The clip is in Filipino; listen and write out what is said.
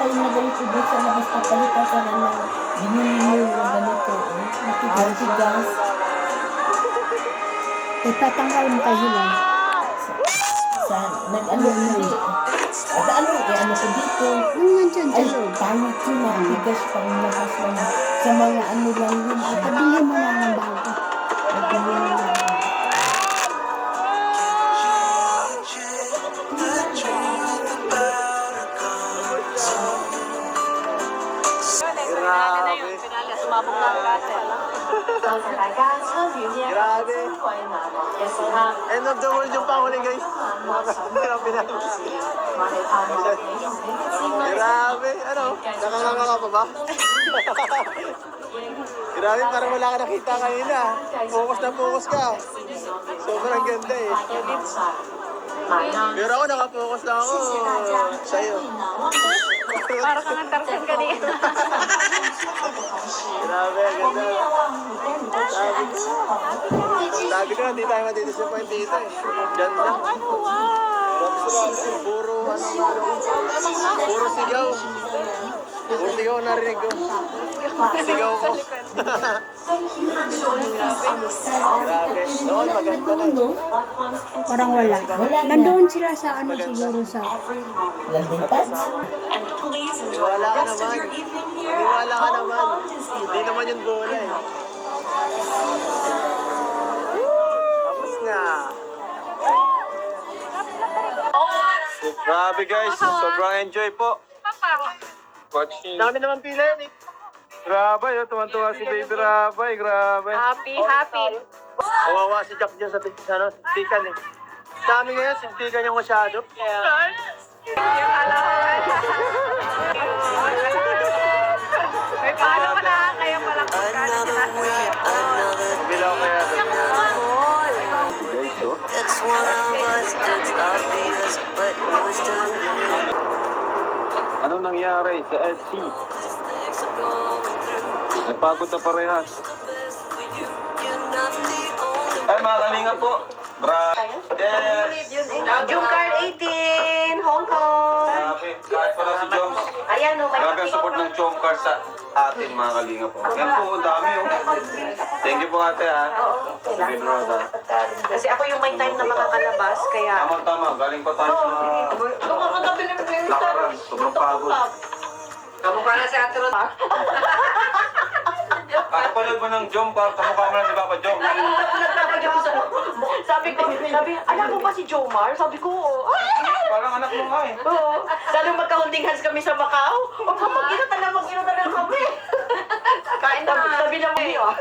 galing na ganito doon sa labas papalitan ka na ng binili mo na ganito. Matigas. Itatanggal mo kay Hilal. Sa nag-ano mo eh. Ano ko dito. Ano nandyan Ay, sa loob? tama ko na. Bigas pang labas lang. Sa mga ano lang yun. Pabili mo na ng bago. Nagpili mo lang. Sumabog na ang Russell. Grabe. End of the world yung panghuli, guys. Grabe na. Grabe. Ano? Nakanganga ka pa ba? Grabe, parang wala ka nakita kanina. Focus na focus ka. Sobrang ganda eh. Pero ako nakapokus lang ako sa'yo. Para kang ang Tarzan kanina. Grabe, ganda. Sabi ko, hindi tayo matidisappoint dito eh. Ganda. Puro sigaw. Puro sigaw narinig ko. Sigaw ko. Grabe. Noon, maganda na. Parang wala. Nandoon sila sa ano siguro sa... Landing pads. Wala ka naman. Wala ka naman. Hindi naman yung bola eh. Tapos na. Grabe guys, sobrang enjoy po. Watching. Dami naman pila yan eh. Grabe, tuwan-tuwa si Baby Rabay, grabe. Happy. Kawawa si Jack dyan sa tikan eh. Dami ngayon, sintikan niya masyado. Yung alawan. May paano pa na kaya palang Bilaw kaya. It's one of us, it's obvious, but we're still Anong nangyari sa SC? Napagod na parehas. Ay, mga kalinga po. Yes! June card 18, Hong Kong. Grabe, kahit pala si Joms. Ayan o, may Grabe ang support ng Chom Car sa atin, mga kalinga po. Yan po, ang dami oh. Thank you po ate ha. Sige bro, ha. Kasi ako yung may time na makakalabas, kaya... Tama, galing pa tayo sa lakaran. Sobrang pagod. Kamukha na si Ate Ron. Kakapanood mo ng Jom Car, kamukha mo na si Papa Jom. Alam mo ba si Jomar? Sabi ko, oo. Parang anak mo nga eh. Oo. Lalo magka-holding hands kami sa Macau. O, mag-ina talaga kami. Kain na. Sabi na mo yun.